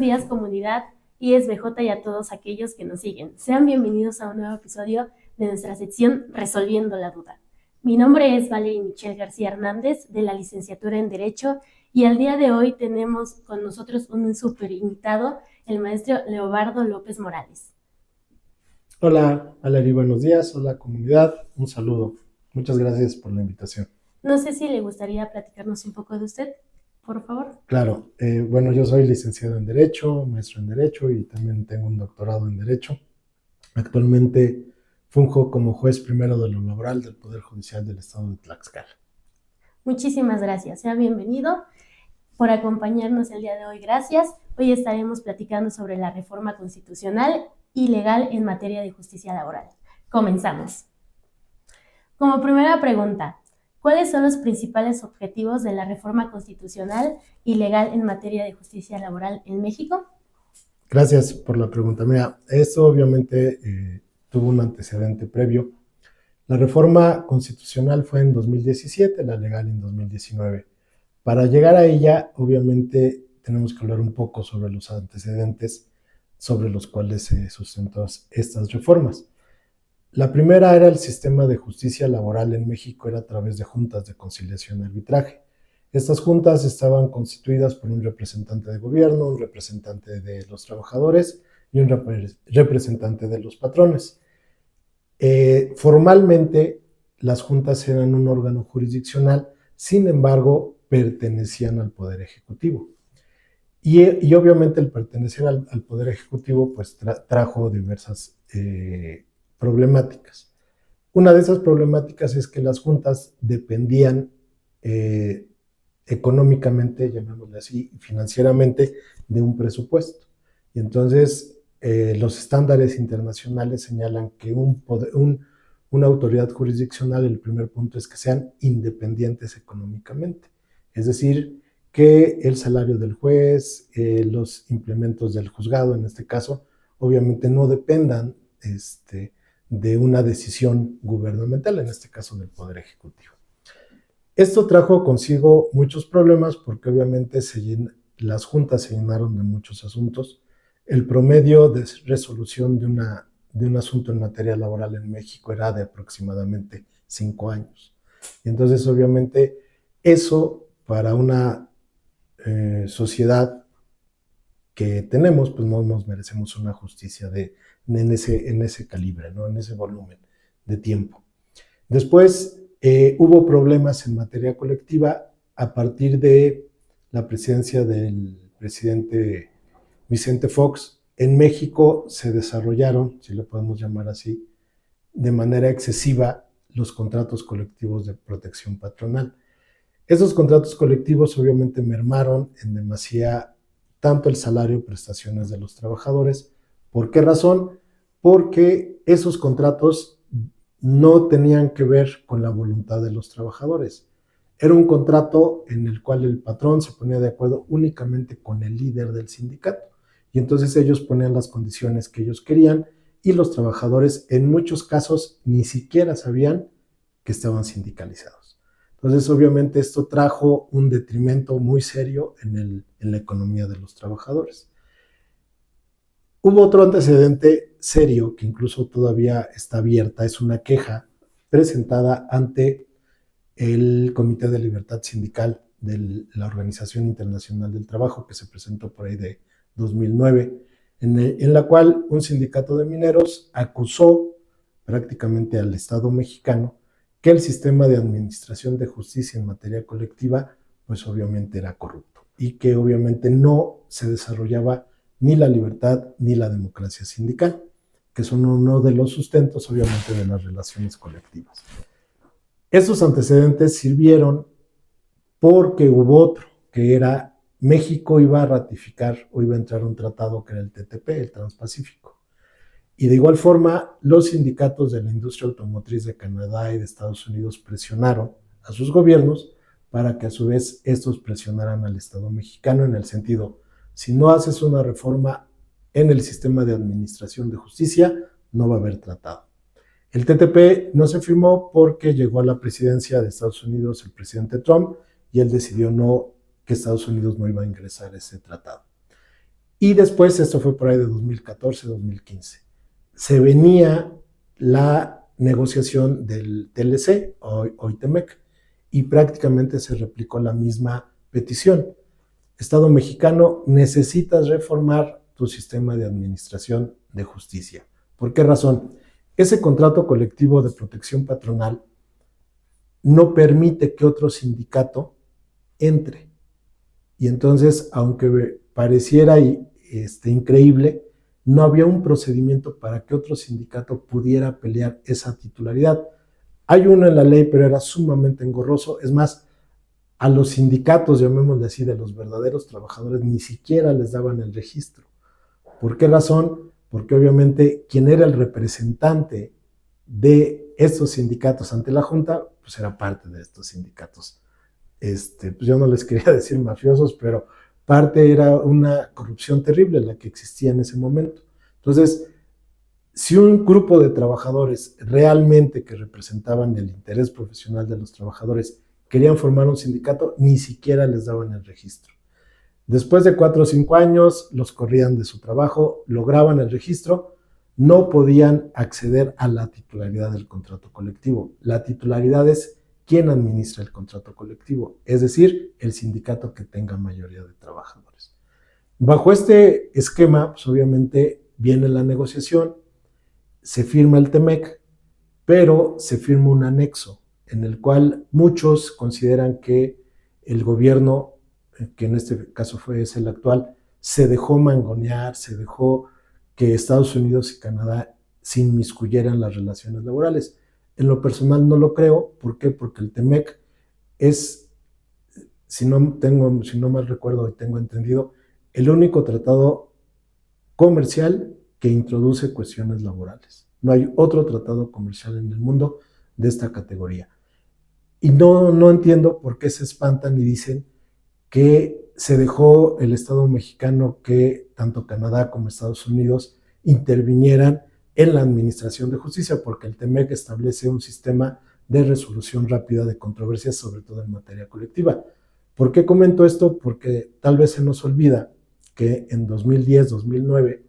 días, comunidad ISBJ y a todos aquellos que nos siguen. Sean bienvenidos a un nuevo episodio de nuestra sección Resolviendo la Duda. Mi nombre es Valeria Michelle García Hernández, de la licenciatura en Derecho, y al día de hoy tenemos con nosotros un súper invitado, el maestro Leobardo López Morales. Hola, Valeria, buenos días. Hola, comunidad. Un saludo. Muchas gracias por la invitación. No sé si le gustaría platicarnos un poco de usted, por favor. Claro, bueno, yo soy licenciado en Derecho, maestro en Derecho y también tengo un doctorado en Derecho. Actualmente funjo como juez primero de lo laboral del Poder Judicial del Estado de Tlaxcala. Muchísimas gracias. Sea bienvenido por acompañarnos el día de hoy. Gracias. Hoy estaremos platicando sobre la reforma constitucional y legal en materia de justicia laboral. Comenzamos. Como primera pregunta, ¿cuáles son los principales objetivos de la reforma constitucional y legal en materia de justicia laboral en México? Gracias por la pregunta. Mira, esto obviamente tuvo un antecedente previo. La reforma constitucional fue en 2017, la legal en 2019. Para llegar a ella, obviamente, tenemos que hablar un poco sobre los antecedentes sobre los cuales se sustentó estas reformas. La primera era el sistema de justicia laboral en México, era a través de juntas de conciliación y arbitraje. Estas juntas estaban constituidas por un representante de gobierno, un representante de los trabajadores y un representante de los patrones. Formalmente, las juntas eran un órgano jurisdiccional, sin embargo, pertenecían al Poder Ejecutivo. Y obviamente el pertenecer al Poder Ejecutivo pues trajo diversas problemáticas. Una de esas problemáticas es que las juntas dependían económicamente, llamémosle así, financieramente, de un presupuesto. Y entonces los estándares internacionales señalan que una autoridad jurisdiccional, el primer punto es que sean independientes económicamente. Es decir, que el salario del juez, los implementos del juzgado, en este caso, obviamente no dependan de una decisión gubernamental, en este caso del Poder Ejecutivo. Esto trajo consigo muchos problemas porque obviamente las juntas se llenaron de muchos asuntos. El promedio de resolución de un asunto en materia laboral en México era de aproximadamente 5 años. Y entonces, obviamente, eso para una sociedad que tenemos, pues no nos merecemos una justicia en ese calibre, ¿no? En ese volumen de tiempo. Después hubo problemas en materia colectiva a partir de la presidencia del presidente Vicente Fox. En México se desarrollaron, si lo podemos llamar así, de manera excesiva los contratos colectivos de protección patronal. Esos contratos colectivos obviamente mermaron en demasía tanto el salario y prestaciones de los trabajadores. ¿Por qué razón? Porque esos contratos no tenían que ver con la voluntad de los trabajadores. Era un contrato en el cual el patrón se ponía de acuerdo únicamente con el líder del sindicato. Y entonces ellos ponían las condiciones que ellos querían y los trabajadores en muchos casos ni siquiera sabían que estaban sindicalizados. Entonces, obviamente, esto trajo un detrimento muy serio en la economía de los trabajadores. Hubo otro antecedente serio que incluso todavía está abierta, es una queja presentada ante el Comité de Libertad Sindical de la Organización Internacional del Trabajo, que se presentó por ahí de 2009, en la cual un sindicato de mineros acusó prácticamente al Estado mexicano que el sistema de administración de justicia en materia colectiva, pues obviamente era corrupto y que obviamente no se desarrollaba ni la libertad ni la democracia sindical, que son uno de los sustentos obviamente de las relaciones colectivas. Estos antecedentes sirvieron porque hubo otro, que era México iba a ratificar o iba a entrar a un tratado que era el TTP, el Transpacífico. Y de igual forma, los sindicatos de la industria automotriz de Canadá y de Estados Unidos presionaron a sus gobiernos para que a su vez estos presionaran al Estado mexicano en el sentido, si no haces una reforma en el sistema de administración de justicia, no va a haber tratado. El TTP no se firmó porque llegó a la presidencia de Estados Unidos el presidente Trump y él decidió que Estados Unidos no iba a ingresar a ese tratado. Y después, esto fue por ahí de 2014, 2015, se venía la negociación del TLC, hoy TEMEC, y prácticamente se replicó la misma petición. Estado mexicano, necesitas reformar tu sistema de administración de justicia. ¿Por qué razón? Ese contrato colectivo de protección patronal no permite que otro sindicato entre. Y entonces, aunque pareciera increíble, no había un procedimiento para que otro sindicato pudiera pelear esa titularidad. Hay uno en la ley, pero era sumamente engorroso. Es más, a los sindicatos, llamémosle así, de los verdaderos trabajadores, ni siquiera les daban el registro. ¿Por qué razón? Porque obviamente quien era el representante de estos sindicatos ante la Junta, pues era parte de estos sindicatos. Pues yo no les quería decir mafiosos, pero parte era una corrupción terrible la que existía en ese momento. Entonces, si un grupo de trabajadores realmente que representaban el interés profesional de los trabajadores querían formar un sindicato, ni siquiera les daban el registro. Después de 4 o 5 años, los corrían de su trabajo, lograban el registro, no podían acceder a la titularidad del contrato colectivo. La titularidad es quién administra el contrato colectivo, es decir, el sindicato que tenga mayoría de trabajadores. Bajo este esquema, pues obviamente viene la negociación, se firma el TEMEC, pero se firma un anexo en el cual muchos consideran que el gobierno, que en este caso es el actual, se dejó mangonear, se dejó que Estados Unidos y Canadá se inmiscuyeran las relaciones laborales. En lo personal no lo creo. ¿Por qué? Porque el TEMEC es, si no mal recuerdo y tengo entendido, el único tratado comercial que introduce cuestiones laborales. No hay otro tratado comercial en el mundo de esta categoría. Y no entiendo por qué se espantan y dicen que se dejó el Estado mexicano que tanto Canadá como Estados Unidos intervinieran en la administración de justicia, porque el TEMEC establece un sistema de resolución rápida de controversias, sobre todo en materia colectiva. ¿Por qué comento esto? Porque tal vez se nos olvida que en 2010-2009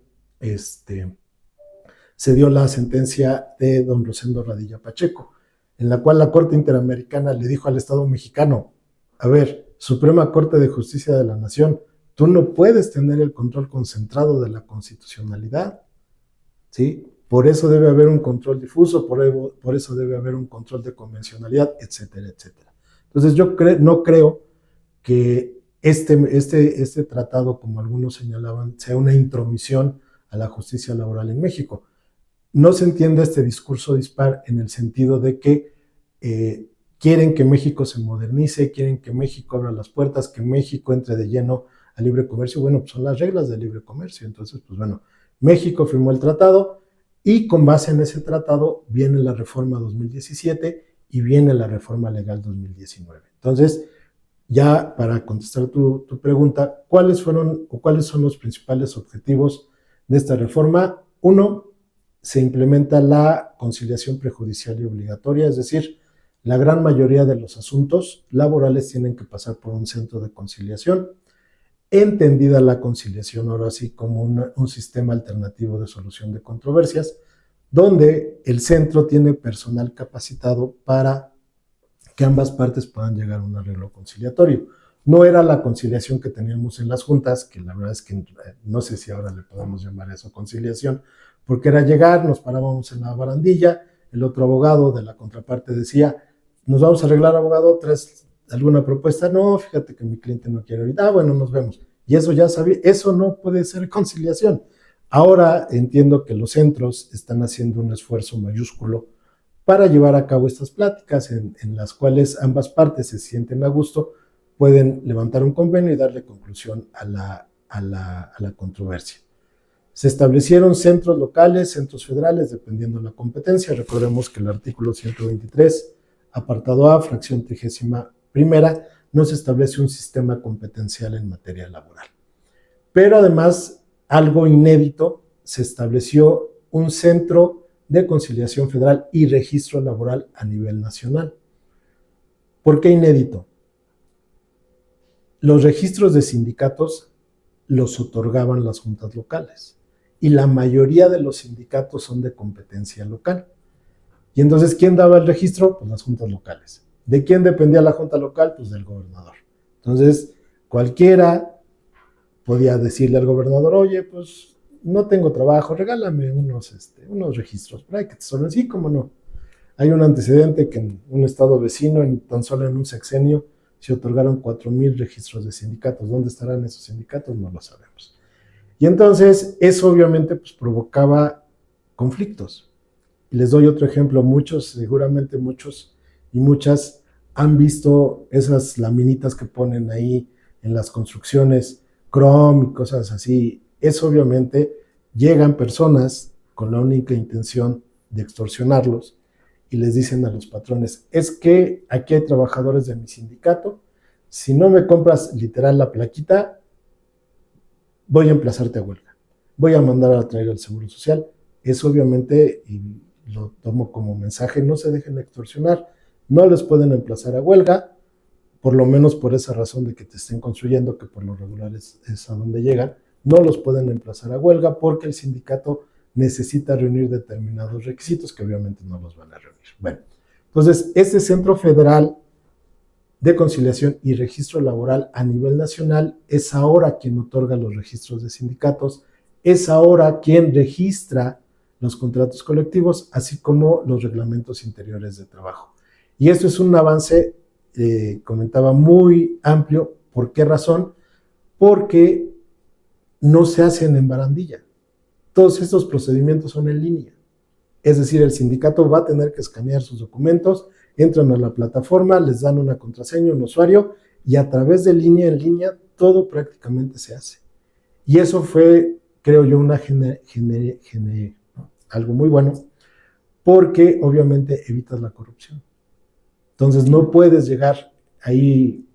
se dio la sentencia de don Rosendo Radilla Pacheco, en la cual la Corte Interamericana le dijo al Estado mexicano: a ver, Suprema Corte de Justicia de la Nación, tú no puedes tener el control concentrado de la constitucionalidad, ¿sí? Por eso debe haber un control difuso, por eso debe haber un control de convencionalidad, etcétera, etcétera. Entonces yo no creo que este tratado, como algunos señalaban, sea una intromisión a la justicia laboral en México. No se entiende este discurso dispar en el sentido de que quieren que México se modernice, quieren que México abra las puertas, que México entre de lleno al libre comercio. Bueno, pues son las reglas del libre comercio. Entonces, pues bueno, México firmó el tratado y con base en ese tratado viene la reforma 2017 y viene la reforma legal 2019. Entonces, ya para contestar tu pregunta, ¿cuáles son los principales objetivos de esta reforma? Uno, se implementa la conciliación prejudicial y obligatoria, es decir, la gran mayoría de los asuntos laborales tienen que pasar por un centro de conciliación, entendida la conciliación ahora sí como un sistema alternativo de solución de controversias, donde el centro tiene personal capacitado para que ambas partes puedan llegar a un arreglo conciliatorio. No era la conciliación que teníamos en las juntas, que la verdad es que no sé si ahora le podemos llamar eso conciliación, porque era llegar, nos parábamos en la barandilla, el otro abogado de la contraparte decía: nos vamos a arreglar, abogado, ¿traes alguna propuesta? No, fíjate que mi cliente no quiere ahorita. Bueno, nos vemos. Y eso ya sabía, eso no puede ser conciliación. Ahora entiendo que los centros están haciendo un esfuerzo mayúsculo para llevar a cabo estas pláticas en las cuales ambas partes se sienten a gusto, pueden levantar un convenio y darle conclusión a la controversia. Se establecieron centros locales, centros federales, dependiendo de la competencia. Recordemos que el artículo 123, apartado A, fracción 31, nos establece un sistema competencial en materia laboral. Pero además, algo inédito, se estableció un centro de conciliación federal y registro laboral a nivel nacional. ¿Por qué inédito? Los registros de sindicatos los otorgaban las juntas locales. Y la mayoría de los sindicatos son de competencia local. Y entonces, ¿quién daba el registro? Pues las juntas locales. ¿De quién dependía la junta local? Pues del gobernador. Entonces, cualquiera podía decirle al gobernador, oye, pues no tengo trabajo, regálame unos registros. Para que te solo sí, cómo no. Hay un antecedente que en un estado vecino, tan solo en un sexenio, se otorgaron 4,000 registros de sindicatos. ¿Dónde estarán esos sindicatos? No lo sabemos. Y entonces, eso obviamente pues, provocaba conflictos. Y les doy otro ejemplo. Seguramente muchos y muchas han visto esas laminitas que ponen ahí en las construcciones, Chrome y cosas así. Eso obviamente llegan personas con la única intención de extorsionarlos y les dicen a los patrones, es que aquí hay trabajadores de mi sindicato, si no me compras literal la plaquita, voy a emplazarte a huelga, voy a mandar a traer el Seguro Social. Eso obviamente, y lo tomo como mensaje, no se dejen extorsionar, no les pueden emplazar a huelga, por lo menos por esa razón de que te estén construyendo, que por lo regular es a donde llegan, no los pueden emplazar a huelga porque el sindicato necesita reunir determinados requisitos que obviamente no los van a reunir. Bueno, entonces este Centro Federal de Conciliación y Registro Laboral a nivel nacional es ahora quien otorga los registros de sindicatos, es ahora quien registra los contratos colectivos, así como los reglamentos interiores de trabajo. Y esto es un avance, comentaba, muy amplio. ¿Por qué razón? Porque no se hacen en barandilla. Todos estos procedimientos son en línea. Es decir, el sindicato va a tener que escanear sus documentos, entran a la plataforma, les dan una contraseña, un usuario, y a través de línea en línea todo prácticamente se hace. Y eso fue, creo yo, algo muy bueno, porque obviamente evitas la corrupción. Entonces no puedes llegar ahí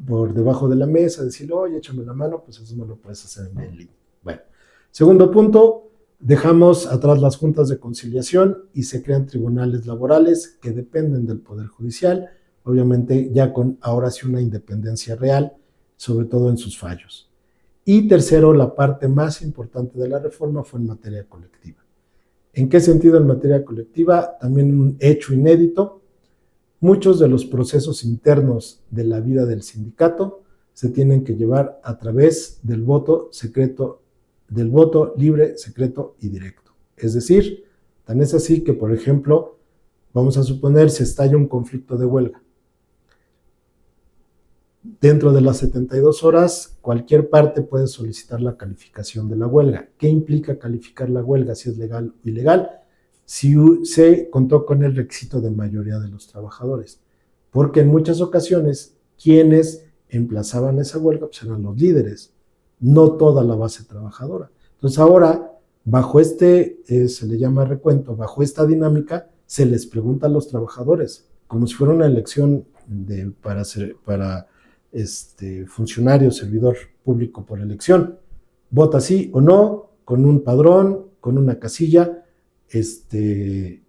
por debajo de la mesa, decirle, oye, échame la mano, pues eso no lo puedes hacer en línea. Bueno, segundo punto, dejamos atrás las juntas de conciliación y se crean tribunales laborales que dependen del Poder Judicial, obviamente ya con ahora sí una independencia real, sobre todo en sus fallos. Y tercero, la parte más importante de la reforma fue en materia colectiva. ¿En qué sentido en materia colectiva? También un hecho inédito. Muchos de los procesos internos de la vida del sindicato se tienen que llevar a través del voto secreto, del voto libre, secreto y directo. Es decir, tan es así que, por ejemplo, vamos a suponer se estalla un conflicto de huelga. Dentro de las 72 horas, cualquier parte puede solicitar la calificación de la huelga. ¿Qué implica calificar la huelga? Si es legal o ilegal. Si se contó con el requisito de mayoría de los trabajadores. Porque en muchas ocasiones, quienes emplazaban esa huelga pues eran los líderes, no toda la base trabajadora. Entonces ahora, bajo se le llama recuento, bajo esta dinámica, se les pregunta a los trabajadores, como si fuera una elección para funcionario, servidor público por elección. Vota sí o no, con un padrón, con una casilla,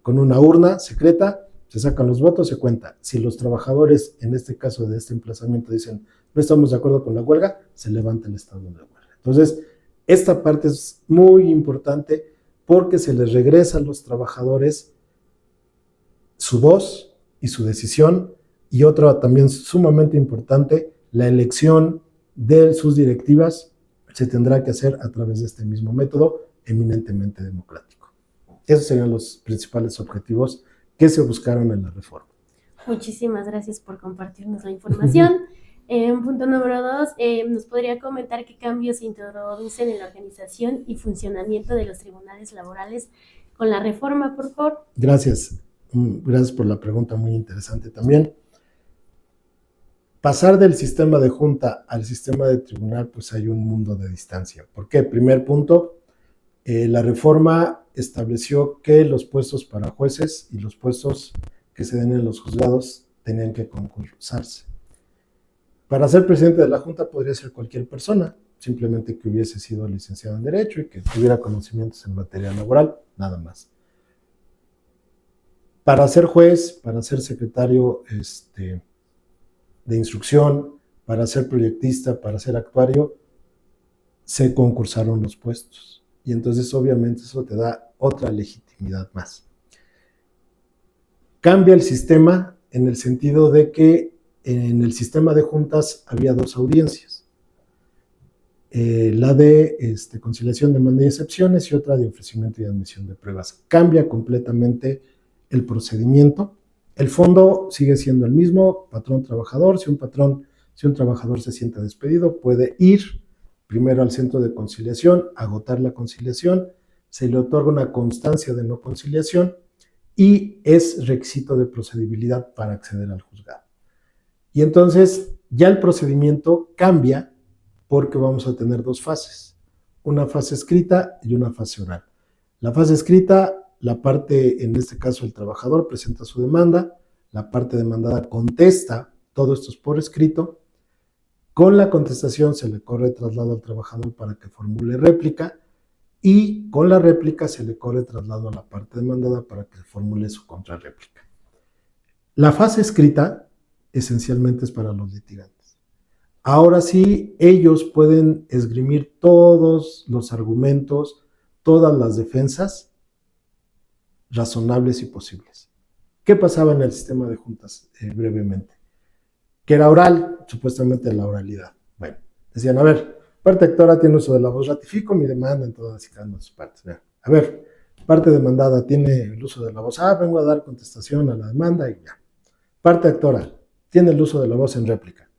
con una urna secreta, se sacan los votos, se cuenta. Si los trabajadores, en este caso de este emplazamiento, dicen no estamos de acuerdo con la huelga, se levanta el estado de huelga. Entonces, esta parte es muy importante porque se les regresa a los trabajadores su voz y su decisión, y otra también sumamente importante, la elección de sus directivas se tendrá que hacer a través de este mismo método eminentemente democrático. Esos serían los principales objetivos que se buscaron en la reforma. Muchísimas gracias por compartirnos la información. Punto número 2, ¿nos podría comentar qué cambios se introducen en la organización y funcionamiento de los tribunales laborales con la reforma, por favor? Gracias. Gracias por la pregunta, muy interesante también. Pasar del sistema de junta al sistema de tribunal, pues hay un mundo de distancia. ¿Por qué? Primer punto, la reforma estableció que los puestos para jueces y los puestos que se den en los juzgados tenían que concursarse. Para ser presidente de la Junta podría ser cualquier persona, simplemente que hubiese sido licenciado en Derecho y que tuviera conocimientos en materia laboral, nada más. Para ser juez, para ser secretario de instrucción, para ser proyectista, para ser actuario, se concursaron los puestos. Y entonces obviamente eso te da otra legitimidad más. Cambia el sistema en el sentido de que en el sistema de juntas había dos audiencias. La de conciliación, demanda y excepciones y otra de ofrecimiento y admisión de pruebas. Cambia completamente el procedimiento. El fondo sigue siendo el mismo, patrón-trabajador. Si un trabajador se siente despedido, puede ir primero al centro de conciliación, agotar la conciliación, se le otorga una constancia de no conciliación y es requisito de procedibilidad para acceder al juzgado. Y entonces ya el procedimiento cambia porque vamos a tener dos fases, una fase escrita y una fase oral. La fase escrita, la parte, en este caso el trabajador presenta su demanda, la parte demandada contesta, todo esto es por escrito, con la contestación se le corre traslado al trabajador para que formule réplica y con la réplica se le corre traslado a la parte demandada para que formule su contrarréplica. La fase escrita esencialmente es para los litigantes. Ahora sí, ellos pueden esgrimir todos los argumentos, todas las defensas razonables y posibles. ¿Qué pasaba en el sistema de juntas brevemente? Que era oral, supuestamente la oralidad. Bueno, decían, a ver, parte actora tiene uso de la voz, ratifico mi demanda en todas y cada una de sus partes. A ver, parte demandada tiene el uso de la voz, vengo a dar contestación a la demanda y ya. Parte actora tiene el uso de la voz en réplica.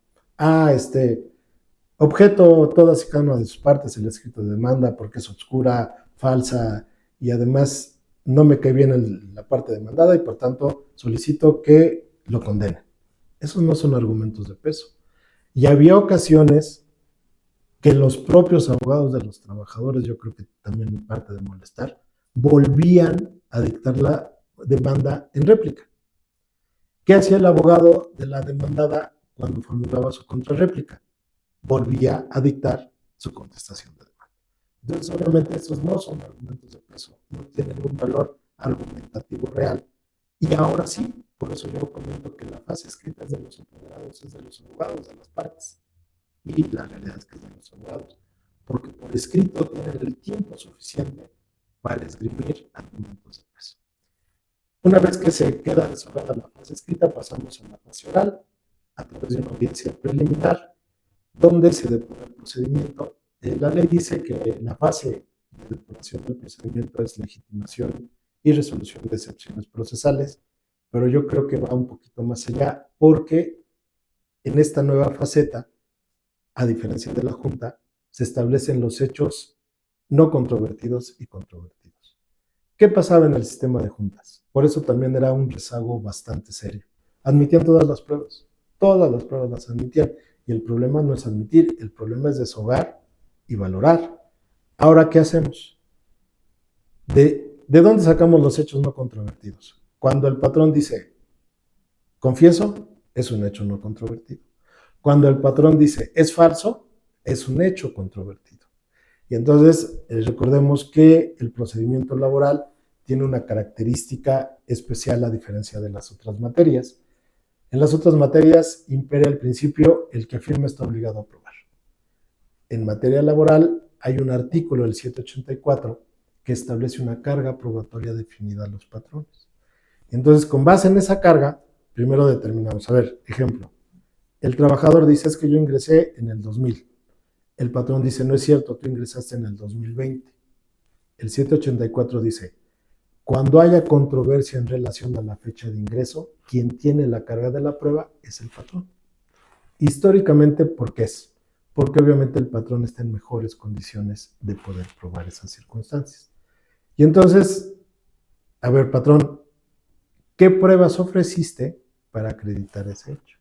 Objeto todas y cada una de sus partes el escrito de demanda porque es oscura, falsa y además no me cae bien la parte demandada y por tanto solicito que lo condene. Esos no son argumentos de peso. Y había ocasiones que los propios abogados de los trabajadores, yo creo que también en parte de molestar, volvían a dictar la demanda en réplica. ¿Qué hacía el abogado de la demandada cuando formulaba su contrarréplica? Volvía a dictar su contestación de demanda. Entonces, obviamente, estos no son argumentos de peso, no tienen un valor argumentativo real. Y ahora sí, por eso yo comento que la fase escrita es de los apoderados, es de los abogados, de las partes. Y la realidad es que es de los abogados, porque por escrito tienen el tiempo suficiente para escribir argumentos de peso. Una vez que se queda desahogada la fase escrita, pasamos a la fase oral, a través de una audiencia preliminar, donde se depura el procedimiento. La ley dice que la fase de depuración del procedimiento es legitimación y resolución de excepciones procesales, pero yo creo que va un poquito más allá, porque en esta nueva faceta, a diferencia de la Junta, se establecen los hechos no controvertidos y controvertidos. ¿Qué pasaba en el sistema de juntas? Por eso también era un rezago bastante serio. Admitían todas las pruebas las admitían. Y el problema no es admitir, el problema es deshogar y valorar. Ahora, ¿qué hacemos? ¿De dónde sacamos los hechos no controvertidos? Cuando el patrón dice, confieso, es un hecho no controvertido. Cuando el patrón dice, es falso, es un hecho controvertido. Y entonces, recordemos que el procedimiento laboral tiene una característica especial a diferencia de las otras materias. En las otras materias impera el principio, el que afirma está obligado a probar. En materia laboral hay un artículo, el 784, que establece una carga probatoria definida a los patrones. Entonces, con base en esa carga, primero determinamos, a ver, ejemplo, el trabajador dice, es que yo ingresé en el 2000. El patrón dice, no es cierto, tú ingresaste en el 2020. El 784 dice, cuando haya controversia en relación a la fecha de ingreso, quien tiene la carga de la prueba es el patrón. Históricamente, ¿por qué es? Porque obviamente el patrón está en mejores condiciones de poder probar esas circunstancias. Y entonces, a ver, patrón, ¿qué pruebas ofreciste para acreditar ese hecho?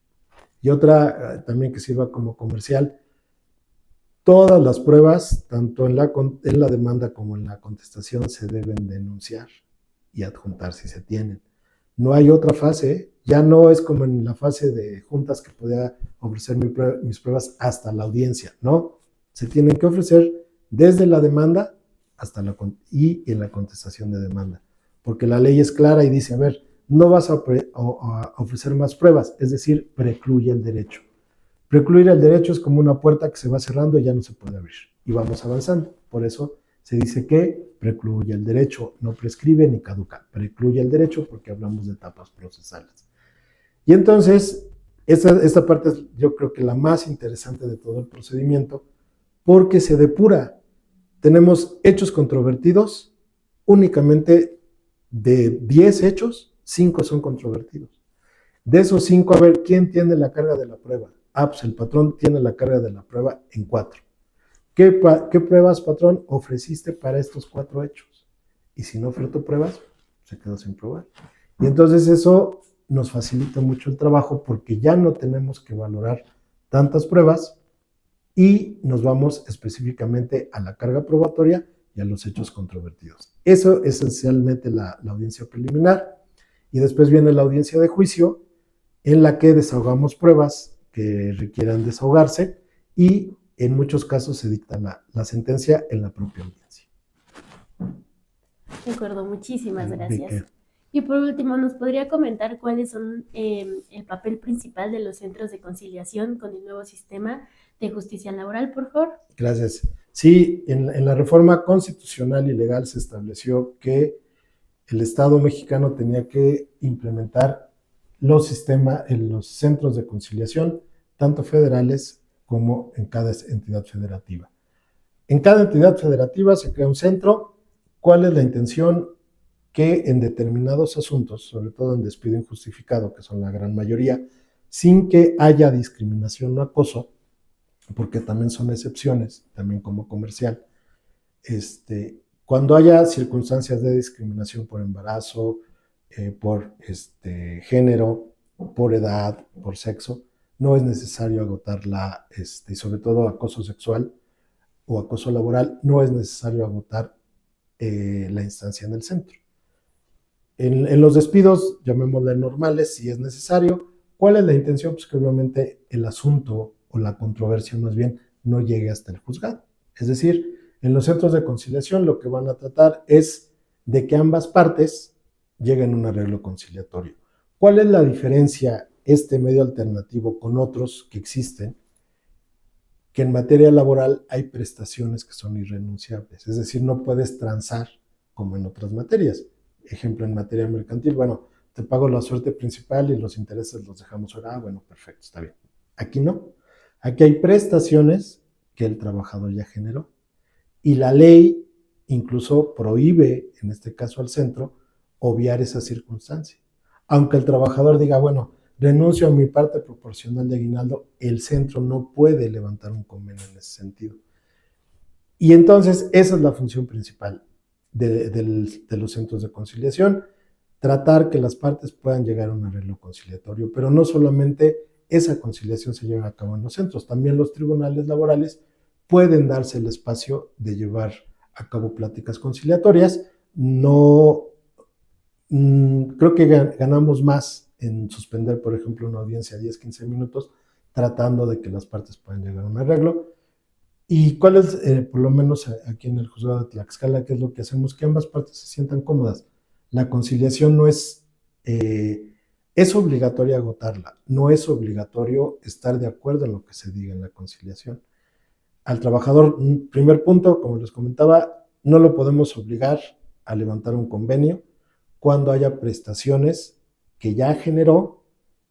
Y otra también que sirva como comercial, todas las pruebas, tanto en la demanda como en la contestación, se deben denunciar y adjuntar si se tienen. No hay otra fase, ya no es como en la fase de juntas que podía ofrecer mis pruebas hasta la audiencia, no, se tienen que ofrecer desde la demanda hasta y en la contestación de demanda, porque la ley es clara y dice, a ver, no vas a ofrecer más pruebas, es decir, precluye el derecho. Precluir el derecho es como una puerta que se va cerrando y ya no se puede abrir. Y vamos avanzando. Por eso se dice que precluye el derecho, no prescribe ni caduca. Precluye el derecho porque hablamos de etapas procesales. Y entonces, esta parte es yo creo que la más interesante de todo el procedimiento porque se depura. Tenemos hechos controvertidos, únicamente de 10 hechos, 5 son controvertidos. De esos 5, a ver, ¿quién tiene la carga de la prueba? Ah, pues el patrón tiene la carga de la prueba en 4. ¿Qué pruebas, patrón, ofreciste para estos 4 hechos? Y si no ofertó pruebas, se quedó sin probar. Y entonces eso nos facilita mucho el trabajo porque ya no tenemos que valorar tantas pruebas y nos vamos específicamente a la carga probatoria y a los hechos controvertidos. Eso es esencialmente la audiencia preliminar. Y después viene la audiencia de juicio, en la que desahogamos pruebas que requieran desahogarse y en muchos casos se dicta la sentencia en la propia audiencia. De acuerdo, muchísimas gracias. Y por último, ¿nos podría comentar cuáles son el papel principal de los centros de conciliación con el nuevo sistema de justicia laboral, por favor? Gracias. Sí, en la reforma constitucional y legal se estableció que el Estado mexicano tenía que implementar los centros de conciliación, tanto federales como en cada entidad federativa. En cada entidad federativa se crea un centro. ¿Cuál es la intención? Que en determinados asuntos, sobre todo en despido injustificado, que son la gran mayoría, sin que haya discriminación o acoso, porque también son excepciones, también como comercial, cuando haya circunstancias de discriminación por embarazo, por género, por edad, por sexo, no es necesario agotar y sobre todo acoso sexual o acoso laboral, no es necesario agotar la instancia en el centro. En los despidos, llamémosle normales, si es necesario. ¿Cuál es la intención? Pues que obviamente el asunto o la controversia más bien no llegue hasta el juzgado. Es decir, en los centros de conciliación lo que van a tratar es de que ambas partes lleguen a un arreglo conciliatorio. ¿Cuál es la diferencia este medio alternativo con otros que existen? Que en materia laboral hay prestaciones que son irrenunciables, es decir, no puedes transar como en otras materias. Ejemplo, en materia mercantil, bueno, te pago la suerte principal y los intereses los dejamos fuera. Bueno, perfecto, está bien. Aquí no. Aquí hay prestaciones que el trabajador ya generó y la ley incluso prohíbe, en este caso al centro, obviar esa circunstancia. Aunque el trabajador diga, bueno, renuncio a mi parte proporcional de aguinaldo, el centro no puede levantar un convenio en ese sentido. Y entonces esa es la función principal de los centros de conciliación, tratar que las partes puedan llegar a un arreglo conciliatorio, pero no solamente esa conciliación se lleva a cabo en los centros, también los tribunales laborales pueden darse el espacio de llevar a cabo pláticas conciliatorias. No, creo que ganamos más en suspender, por ejemplo, una audiencia 10-15 minutos, tratando de que las partes puedan llegar a un arreglo. ¿Y cuál es, por lo menos aquí en el juzgado de Tlaxcala, qué es lo que hacemos? Que ambas partes se sientan cómodas. La conciliación no es obligatoria agotarla, no es obligatorio estar de acuerdo en lo que se diga en la conciliación. Al trabajador, primer punto, como les comentaba, no lo podemos obligar a levantar un convenio cuando haya prestaciones que ya generó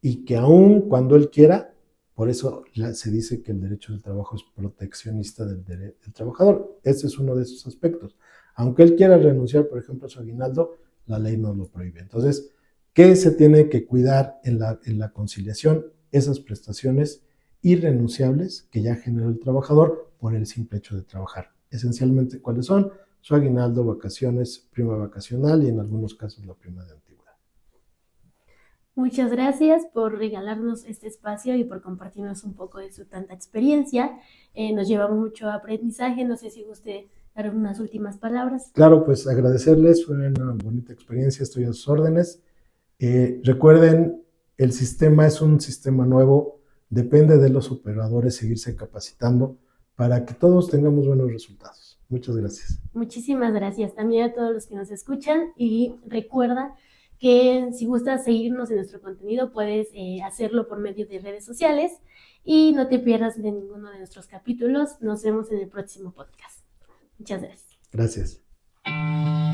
y que aún cuando él quiera. Por eso se dice que el derecho del trabajo es proteccionista del trabajador. Este es uno de esos aspectos. Aunque él quiera renunciar, por ejemplo, a su aguinaldo, la ley no lo prohíbe. Entonces, ¿qué se tiene que cuidar en la conciliación? Esas prestaciones irrenunciables que ya generó el trabajador por el simple hecho de trabajar. Esencialmente, ¿cuáles son? Su aguinaldo, vacaciones, prima vacacional y en algunos casos la prima de antigüedad. Muchas gracias por regalarnos este espacio y por compartirnos un poco de su tanta experiencia. Nos lleva mucho aprendizaje. No sé si guste dar unas últimas palabras. Claro, pues agradecerles, fue una bonita experiencia, estoy a sus órdenes. Recuerden, el sistema es un sistema nuevo, depende de los operadores seguirse capacitando para que todos tengamos buenos resultados. Muchas gracias. Muchísimas gracias también a todos los que nos escuchan y recuerda que si gustas seguirnos en nuestro contenido puedes hacerlo por medio de redes sociales y no te pierdas de ninguno de nuestros capítulos. Nos vemos en el próximo podcast. Muchas gracias. Gracias.